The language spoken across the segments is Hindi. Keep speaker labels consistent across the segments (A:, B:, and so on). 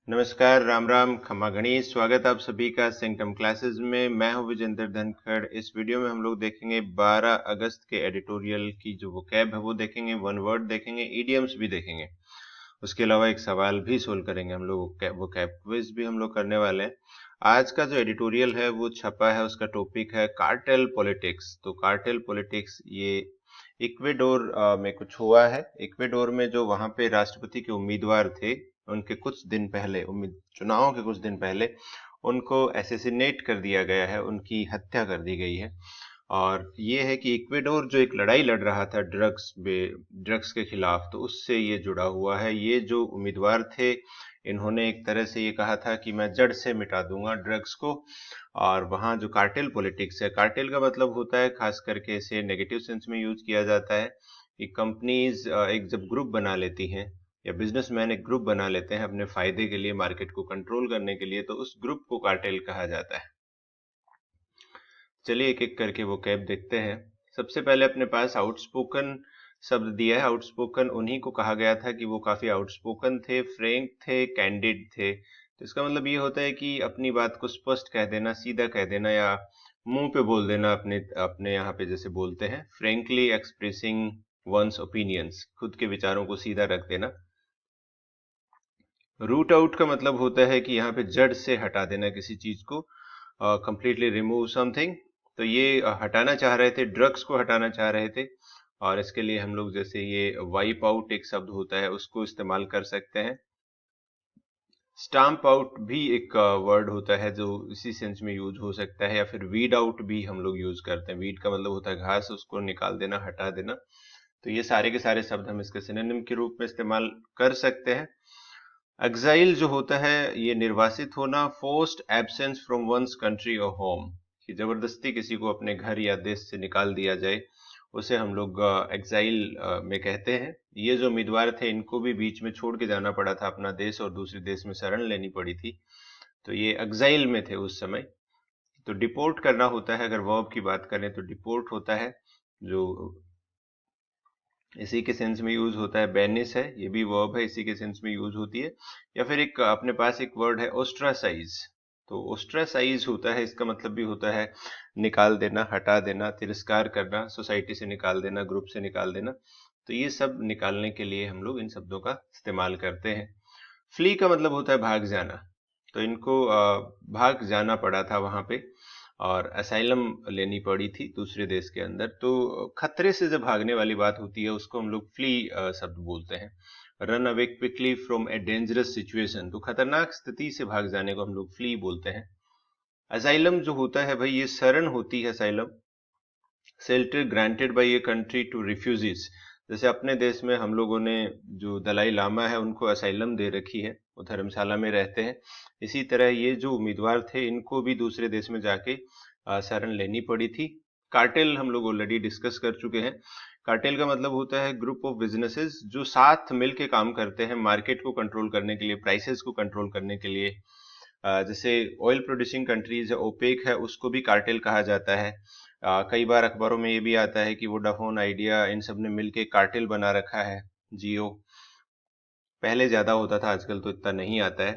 A: नमस्कार, राम राम, खमा गणेश। स्वागत आप सभी का सेंटम क्लासेस में। मैं हूं विजेंद्र धनखड़। इस वीडियो में हम लोग देखेंगे 12 अगस्त के एडिटोरियल की जो वोकैब है वो देखेंगे, वन वर्ड देखेंगे, इडियम्स भी देखेंगे। उसके अलावा एक सवाल भी सोल्व करेंगे हम लोग, वोकैब क्विज भी हम लोग करने वाले हैं। आज का जो एडिटोरियल है वो छपा है, उसका टॉपिक है कार्टेल पॉलिटिक्स। तो कार्टेल पॉलिटिक्स ये इक्वेडोर में कुछ हुआ है। इक्वेडोर में जो वहां पे राष्ट्रपति के उम्मीदवार थे, उनके कुछ दिन पहले, चुनाव के कुछ दिन पहले उनको एसेसिनेट कर दिया गया है, उनकी हत्या कर दी गई है। और ये है कि इक्वेडोर जो एक लड़ाई लड़ रहा था ड्रग्स के खिलाफ, तो उससे ये जुड़ा हुआ है। ये जो उम्मीदवार थे, इन्होंने एक तरह से ये कहा था कि मैं जड़ से मिटा दूंगा ड्रग्स को। और वहाँ जो कार्टेल पॉलिटिक्स है, कार्टेल का मतलब होता है, खास करके इसे नेगेटिव सेंस में यूज किया जाता है कि कंपनीज एक जब ग्रुप बना लेती हैं या बिजनेसमैन एक ग्रुप बना लेते हैं अपने फायदे के लिए, मार्केट को कंट्रोल करने के लिए, तो उस ग्रुप को कार्टेल कहा जाता है। चलिए एक एक करके वो कैब देखते हैं। सबसे पहले अपने पास आउटस्पोकन शब्द दिया है। आउटस्पोकन उन्हीं को कहा गया था कि वो काफी आउटस्पोकन थे, फ्रैंक थे, कैंडिड थे। तो इसका मतलब ये होता है कि अपनी बात को स्पष्ट कह देना, सीधा कह देना, या मुंह पे बोल देना। अपने अपने यहाँ पे जैसे बोलते हैं, फ्रेंकली एक्सप्रेसिंग वंस ओपिनियंस, खुद के विचारों को सीधा रख देना। रूट आउट का मतलब होता है कि यहाँ पे जड़ से हटा देना किसी चीज को, कंप्लीटली रिमूव समथिंग। तो ये हटाना चाह रहे थे, ड्रग्स को हटाना चाह रहे थे। और इसके लिए हम लोग जैसे ये वाइप आउट एक शब्द होता है, उसको इस्तेमाल कर सकते हैं। स्टाम्प आउट भी एक वर्ड होता है जो इसी सेंस में यूज हो सकता है। या फिर वीड आउट भी हम लोग यूज करते हैं। वीड का मतलब होता है घास, उसको निकाल देना, हटा देना। तो ये सारे के सारे शब्द हम इसके सिनोनिम के रूप में इस्तेमाल कर सकते हैं। एक्साइल जो होता है, ये निर्वासित होना, forced absence from one's country और होम, कि जबरदस्ती किसी को अपने घर या देश से निकाल दिया जाए, उसे हम लोग एक्साइल में कहते हैं। ये जो उम्मीदवार थे, इनको भी बीच में छोड़ के जाना पड़ा था अपना देश, और दूसरे देश में शरण लेनी पड़ी थी। तो ये एक्साइल में थे उस समय। तो डिपोर्ट करना होता है, अगर वर्ब की बात करें तो डिपोर्ट होता है, जो इसी के सेंस में यूज होता है। बेनिस है, ये भी वर्ब है, इसी के सेंस में यूज होती है। या फिर एक अपने पास एक वर्ड है ओस्ट्रासाइज। तो ओस्ट्रासाइज होता है, इसका मतलब भी होता है निकाल देना, हटा देना, तिरस्कार करना, सोसाइटी से निकाल देना, ग्रुप से निकाल देना। तो ये सब निकालने के लिए हम लोग इन शब्दों का इस्तेमाल करते हैं। फ्ली का मतलब होता है भाग जाना। तो इनको भाग जाना पड़ा था वहां पे, और असाइलम लेनी पड़ी थी दूसरे देश के अंदर। तो खतरे से जब भागने वाली बात होती है, उसको हम लोग फ्ली शब्द बोलते हैं। Run away quickly from a dangerous situation, तो खतरनाक स्थिति से भाग जाने को हम लोग फ्ली बोलते हैं। असाइलम जो होता है भाई, ये शरण होती है। Asylum shelter granted by a country to refugees. जैसे अपने देश में हम लोगों ने जो दलाई लामा है, उनको असाइलम दे रखी है, वो धर्मशाला में रहते हैं। इसी तरह ये जो उम्मीदवार थे, इनको भी दूसरे देश में जाके शरण लेनी पड़ी थी। कार्टेल हम लोग ऑलरेडी डिस्कस कर चुके हैं। कार्टेल का मतलब होता है ग्रुप ऑफ बिजनेसेस जो साथ मिलके काम करते हैं मार्केट को कंट्रोल करने के लिए, प्राइसेस को कंट्रोल करने के लिए। जैसे ऑयल प्रोड्यूसिंग कंट्रीज है, ओपेक है, उसको भी कार्टेल कहा जाता है। कई बार अखबारों में ये भी आता है कि वोडाफोन, आइडिया, इन सब ने मिलके कार्टेल बना रखा है। जियो पहले ज्यादा होता था, आजकल तो इतना नहीं आता है।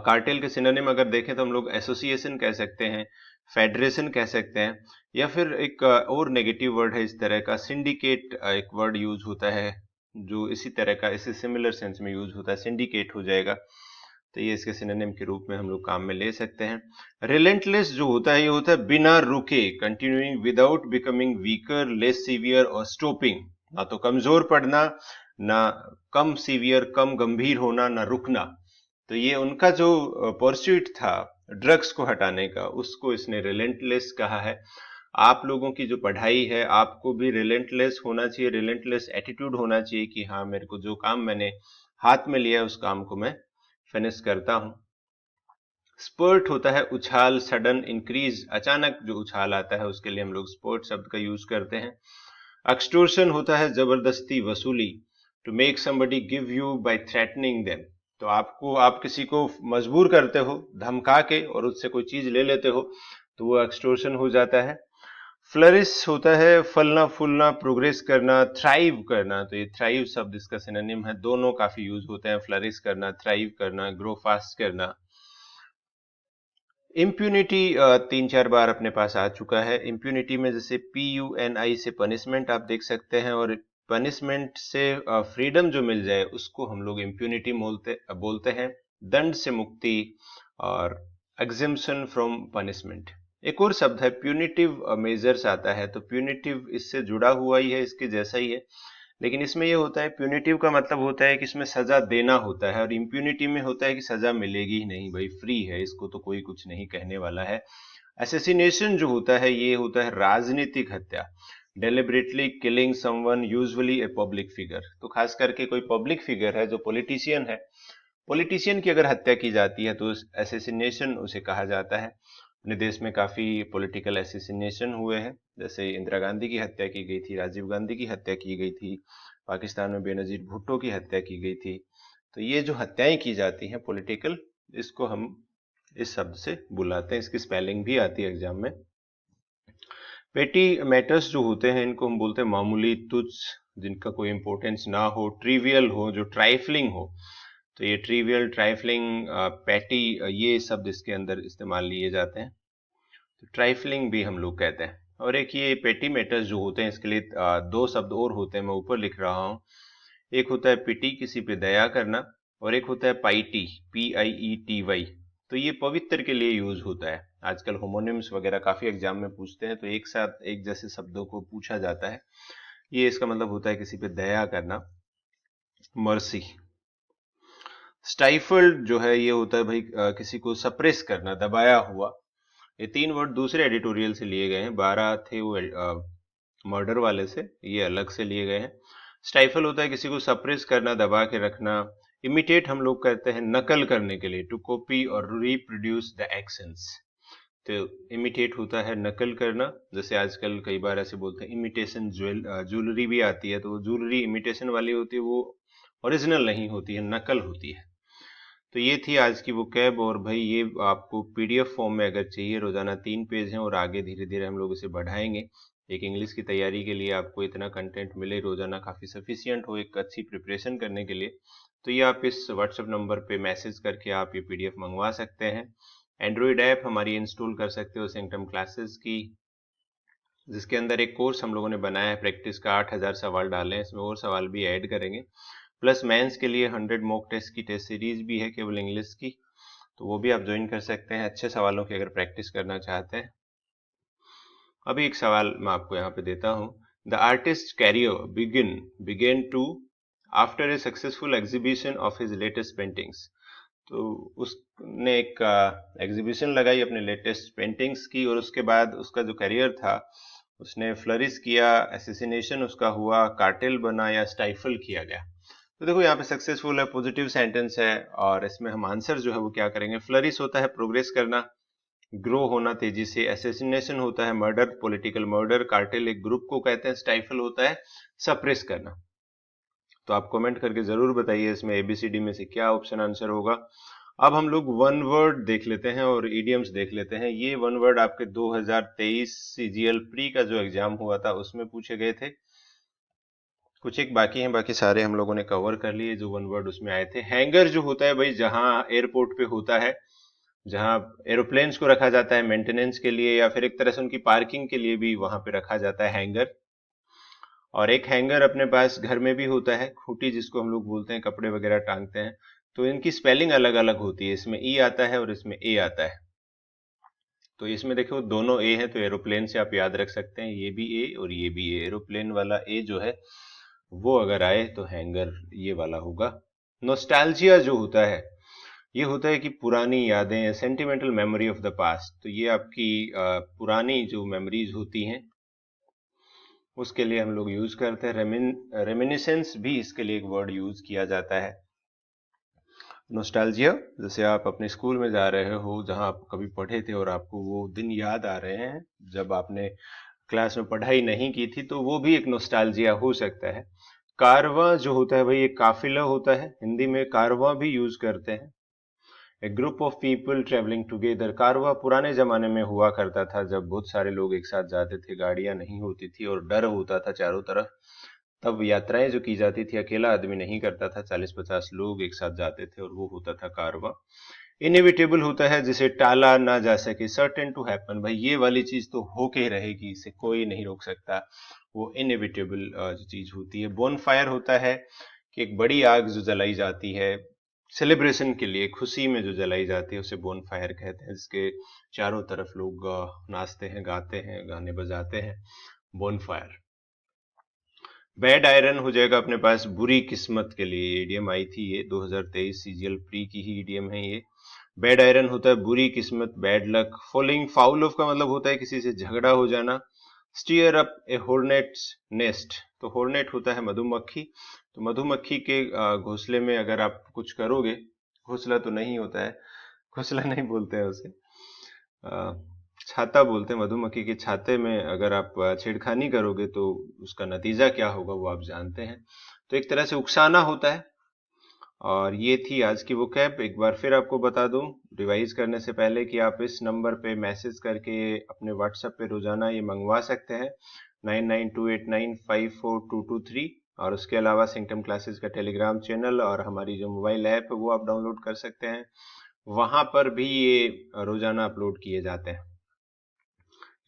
A: कार्टेल के सिनोनिम अगर देखें तो हम लोग एसोसिएशन कह सकते हैं, फेडरेशन कह सकते हैं, या फिर एक और नेगेटिव वर्ड है इस तरह का, सिंडिकेट एक वर्ड यूज होता है जो इसी तरह का, इसी सिमिलर सेंस में यूज होता है, सिंडिकेट हो जाएगा। तो ये इसके सिनोनिम के रूप में हम लोग काम में ले सकते हैं। रिलेंटलेस जो होता है, ये होता है बिना रुके, continuing without becoming weaker, less severe और स्टॉपिंग। ना तो कमजोर पड़ना, ना कम सीवियर, कम गंभीर होना, ना रुकना। तो ये उनका जो परस्यूट था ड्रग्स को हटाने का, उसको इसने रिलेंटलेस कहा है। आप लोगों की जो पढ़ाई है, आपको भी रिलेंटलेस होना चाहिए, रिलेंटलेस एटीट्यूड होना चाहिए कि हाँ, मेरे को जो काम मैंने हाथ में लिया है, उस काम को मैं फिनिश करता हूं। स्पर्ट होता है उछाल, सडन इंक्रीज, अचानक जो उछाल आता है उसके लिए हम लोग स्पर्ट शब्द का यूज करते हैं। एक्सटोर्शन होता है जबरदस्ती वसूली, to make somebody give you by threatening them. तो आप किसी को मजबूर करते हो धमका के, और उससे कोई चीज ले लेते हो, तो वो एक्सटोर्शन हो जाता है। फ्लरिश होता है फलना फूलना, प्रोग्रेस करना, थ्राइव करना। तो ये थ्राइव शब्द इसका सिनोनिम है, दोनों काफी यूज होते हैं, फ्लरिश करना, थ्राइव करना, ग्रो फास्ट करना। इम्प्यूनिटी 3-4 बार अपने पास आ चुका है। इम्प्यूनिटी में जैसे PUNI से पनिशमेंट आप देख सकते हैं, और पनिशमेंट से फ्रीडम जो मिल जाए उसको हम लोग इम्प्यूनिटी बोलते हैं। दंड से मुक्ति और एग्जेम्पशन फ्रॉम पनिशमेंट। एक और शब्द है प्यूनिटिव मेजर्स आता है, तो प्यूनिटिव इससे जुड़ा हुआ ही है, इसके जैसा ही है, लेकिन इसमें ये होता है प्यूनिटिव का मतलब होता है कि इसमें सजा देना होता है, और इम्प्यूनिटी में होता है कि सजा मिलेगी ही नहीं, भाई फ्री है, इसको तो कोई कुछ नहीं कहने वाला है। असैसिनेशन जो होता है ये होता है राजनीतिक हत्या, deliberately killing someone usually a public figure. तो खास करके कोई पब्लिक फिगर है जो पॉलिटिशियन है, पॉलिटिशियन की अगर हत्या की जाती है तो असैसिनेशन उसे कहा जाता है। अपने देश में काफी पॉलिटिकल असैसिनेशन हुए हैं, जैसे इंदिरा गांधी की हत्या की गई थी, राजीव गांधी की हत्या की गई थी, पाकिस्तान में बेनजीर भुट्टो की हत्या की गई थी। तो ये जो हत्याएं की जाती हैं पॉलिटिकल, इसको हम इस शब्द से बुलाते हैं, इसकी स्पेलिंग भी आती है एग्जाम में। पेटी मैटर्स जो होते हैं इनको हम बोलते हैं मामूली, तुच्छ, जिनका कोई इंपॉर्टेंस ना हो, ट्रिवियल हो, जो ट्राइफलिंग हो। तो ये ट्रिवियल, ट्राइफलिंग, पैटी, ये शब्द इसके अंदर इस्तेमाल लिए जाते हैं। तो ट्राइफलिंग भी हम लोग कहते हैं। और एक ये पेटी मैटर्स जो होते हैं इसके लिए दो शब्द और होते हैं, मैं ऊपर लिख रहा हूँ। एक होता है पिटी, किसी पे दया करना, और एक होता है पाइटी, PIETY। तो ये पवित्र के लिए यूज होता है। आजकल होमोनिम्स वगैरह काफी एग्जाम में पूछते हैं, तो एक साथ एक जैसे शब्दों को पूछा जाता है। ये इसका मतलब होता है किसी पे दया करना, मर्सी। स्टाइफल्ड जो है ये होता है भाई किसी को सप्रेस करना, दबाया हुआ। ये 3 वर्ड दूसरे एडिटोरियल से लिए गए हैं, 12 थे वो मर्डर वाले से, ये अलग से लिए गए हैं। स्टाइफल होता है किसी को सप्रेस करना, दबा के रखना। इमिटेट हम लोग करते हैं नकल करने के लिए, टू कॉपी और रिप्रोड्यूस द एक्शंस। तो इमिटेट होता है नकल करना, जैसे आजकल कई बार ऐसे बोलते हैं इमिटेशन ज्वेलरी भी आती है, तो वो ज्वेलरी इमिटेशन वाली होती है, वो ओरिजिनल नहीं होती है, नकल होती है। तो ये थी आज की वोकैब, और भाई ये आपको PDF फॉर्म में अगर चाहिए, रोजाना 3 पेज हैं, और आगे धीरे धीरे हम लोग इसे बढ़ाएंगे। एक इंग्लिश की तैयारी के लिए आपको इतना कंटेंट मिले रोजाना, काफी सफिशियंट हो एक अच्छी प्रिपरेशन करने के लिए। तो ये आप इस व्हाट्सएप नंबर पे मैसेज करके आप ये PDF मंगवा सकते हैं। एंड्रॉइड ऐप हमारी इंस्टॉल कर सकते हो सेंटम क्लासेस की, जिसके अंदर एक कोर्स हम लोगों ने बनाया है प्रैक्टिस का, 8000 सवाल डाले हैं, इसमें और सवाल भी ऐड करेंगे। प्लस मेंस के लिए 100 मॉक टेस्ट की टेस्ट सीरीज भी है केवल इंग्लिश की, तो वो भी आप ज्वाइन कर सकते हैं अच्छे सवालों की अगर प्रैक्टिस करना चाहते हैं। अभी एक सवाल मैं आपको यहाँ पे देता हूँ। The artist career began to after a successful exhibition of his latest paintings. तो उसने एक एग्जीबिशन लगाई अपने लेटेस्ट पेंटिंग्स की, और उसके बाद उसका जो करियर था उसने फ्लरिश किया, एसेसिनेशन उसका हुआ, कार्टेल बना या स्टाइफल किया गया। तो देखो यहाँ पे सक्सेसफुल है, पॉजिटिव सेंटेंस है, और इसमें हम आंसर जो है वो क्या करेंगे। फ्लरिश होता है प्रोग्रेस करना, ग्रो होना तेजी से, एसेसिनेशन होता है मर्डर, पॉलिटिकल मर्डर, कार्टेल एक ग्रुप को कहते हैं, स्टाइफल होता है सप्रेस करना। तो आप कमेंट करके जरूर बताइए इसमें ABCD में से क्या ऑप्शन आंसर होगा। अब हम लोग वन वर्ड देख लेते हैं और इडियम्स देख लेते हैं। ये वन वर्ड आपके 2023 CGL प्री का जो एग्जाम हुआ था उसमें पूछे गए थे, कुछ एक बाकी हैं, बाकी सारे हम लोगों ने कवर कर लिए जो वन वर्ड उसमें आए थे। हैंगर जो होता है भाई, जहां एयरपोर्ट पे होता है, जहां एरोप्लेन्स को रखा जाता है मेंटेनेंस के लिए, या फिर एक तरह से उनकी पार्किंग के लिए भी वहां पे रखा जाता है हैंगर। और एक हैंगर अपने पास घर में भी होता है, खूंटी जिसको हम लोग बोलते हैं, कपड़े वगैरह टांगते हैं। तो इनकी स्पेलिंग अलग अलग होती है, इसमें ई आता है और इसमें ए आता है। तो इसमें देखो दोनों ए है, तो एरोप्लेन से आप याद रख सकते हैं, ये भी ए और ये भी ए। एरोप्लेन वाला ए जो है वो अगर आए तो हैंगर ये वाला होगा। नोस्टैल्जिया जो होता है ये होता है कि पुरानी यादें, sentimental memory of the past. तो ये आपकी पुरानी जो मेमोरीज होती हैं उसके लिए हम लोग यूज करते हैं। रेमिनिसेंस भी इसके लिए एक वर्ड यूज किया जाता है। नोस्टैल्जिया, जैसे आप अपने स्कूल में जा रहे हो जहां आप कभी पढ़े थे और आपको वो दिन याद आ रहे हैं जब आपने क्लास में पढ़ाई नहीं की थी, तो वो भी एक नोस्टैल्जिया हो सकता है। कारवां जो होता है भाई, एक काफिला होता है, हिंदी में कारवां भी यूज करते हैं। A group of people travelling together. कारवां पुराने जमाने में हुआ करता था जब बहुत सारे लोग एक साथ जाते थे, गाड़ियां नहीं होती थी और डर होता था चारों तरफ। तब यात्राएं जो की जाती थी अकेला आदमी नहीं करता था, 40-50 लोग एक साथ जाते थे और वो होता था कारवां। इनएविटेबल होता है जिसे टाला ना जा सके, सर्टेन टू हैपन, भाई ये वाली चीज तो होके रहेगी, इसे कोई नहीं रोक सकता, वो इनएविटेबल चीज होती है। बोन फायर होता है कि एक बड़ी आग जो जलाई जाती है सेलिब्रेशन के लिए, खुशी में जो जलाई जाती है, उसे बोन फायर कहते हैं, जिसके चारों तरफ लोग नाचते हैं, गाते हैं, गाने बजाते हैं, बोन फायर। बैड आयरन हो जाएगा अपने पास बुरी किस्मत के लिए, ईडीएम आई थी ये 2023 सीजीएल प्री की ही ईडीएम है ये। बैड आयरन होता है बुरी किस्मत, bad luck. Falling foul of का मतलब होता है किसी से झगड़ा हो जाना। स्टीयर अप ए हॉर्नेट्स नेस्ट, तो हॉर्नेट होता है मधुमक्खी, तो मधुमक्खी के घोंसले में अगर आप कुछ करोगे, घोंसला तो नहीं होता है, घोंसला नहीं बोलते हैं उसे, छाता बोलते हैं, मधुमक्खी के छाते में अगर आप छेड़खानी करोगे तो उसका नतीजा क्या होगा वो आप जानते हैं। तो एक तरह से उकसाना होता है। और ये थी आज की वोकैब। एक बार फिर आपको बता दूं रिवाइज करने से पहले कि आप इस नंबर पे मैसेज करके अपने व्हाट्सएप पे रोजाना ये मंगवा सकते हैं 9928954223। और उसके अलावा सिंगटम क्लासेस का टेलीग्राम चैनल और हमारी जो मोबाइल ऐप है वो आप डाउनलोड कर सकते हैं, वहां पर भी ये रोजाना अपलोड किए जाते हैं।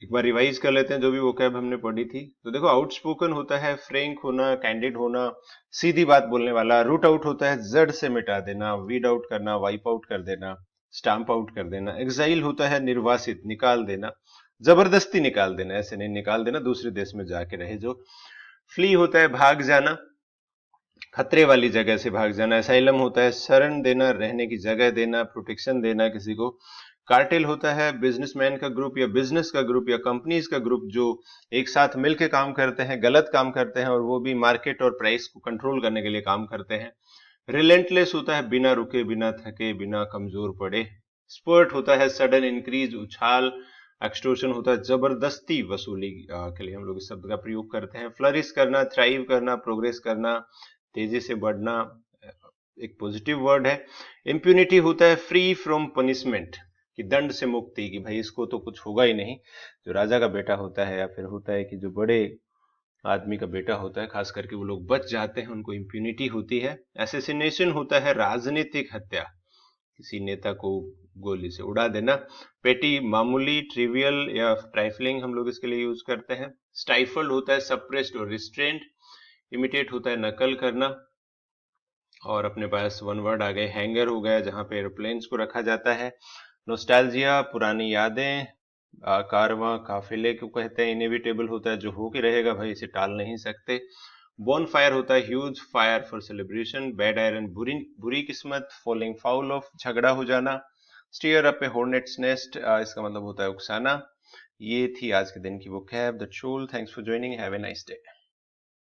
A: एक बार रिवाइज कर लेते हैं जो भी वोकैब हमने पढ़ी थी। तो देखो, आउटस्पोकन होता है फ्रैंक होना, कैंडिड होना, सीधी बात बोलने वाला। रूट आउट होता है जड़ से मिटा देना, वीड आउट करना, वाइप आउट कर देना, स्टाम्प आउट कर देना। एक्साइल होता है निर्वासित, निकाल देना, जबरदस्ती निकाल देना, ऐसे नहीं निकाल देना, दूसरे देश में जाके रहे जो। फ्ली होता है भाग जाना, खतरे वाली जगह से भाग जाना। असाइलम होता है शरण देना, रहने की जगह देना, प्रोटेक्शन देना किसी को। कार्टेल होता है बिजनेसमैन का ग्रुप या बिजनेस का ग्रुप या कंपनीज का ग्रुप जो एक साथ मिलकर काम करते हैं, गलत काम करते हैं, और वो भी मार्केट और प्राइस को कंट्रोल करने के लिए काम करते हैं। रिलेंटलेस होता है बिना रुके, बिना थके, बिना कमजोर पड़े। स्पर्ट होता है सडन इंक्रीज, उछाल। एक्सटोर्शन होता है जबरदस्ती वसूली के लिए हम लोग इस शब्द का प्रयोग करते हैं। फ्लरिश करना, थ्राइव करना, प्रोग्रेस करना, तेजी से बढ़ना, एक पॉजिटिव वर्ड है। इम्प्यूनिटी होता है फ्री फ्रॉम पनिशमेंट, कि दंड से मुक्ति, कि भाई इसको तो कुछ होगा ही नहीं। जो राजा का बेटा होता है या फिर होता है कि जो बड़े आदमी का बेटा होता है, खास करके वो लोग बच जाते हैं, उनको इम्प्यूनिटी होती है। एसेसिनेशन होता है राजनीतिक हत्या, किसी नेता को गोली से उड़ा देना। पेटी मामूली, ट्रिवियल या ट्राइफलिंग हम लोग इसके लिए यूज करते हैं। स्टाइफल्ड होता है सप्रेस्ड और रिस्ट्रेंट। इमिटेट होता है नकल करना। और अपने पास वन वर्ड आ गए, हैंगर हो गया जहां पे एरोप्लेन्स को रखा जाता है। नोस्टैल्जिया पुरानी यादें। कारवां काफिले को कहते हैं। इनएविटेबल होता है जो हो के रहेगा, भाई इसे टाल नहीं सकते। बोन फायर होता है huge fire for celebration. Bad iron बुरी बुरी किस्मत। फॉलिंग फाउल ऑफ झगड़ा हो जाना। स्टीयर अप ए हॉर्नेट्स नेस्ट, इसका मतलब होता है उकसाना। ये थी आज के दिन की vocab that's all. Thanks for joining, have a nice day.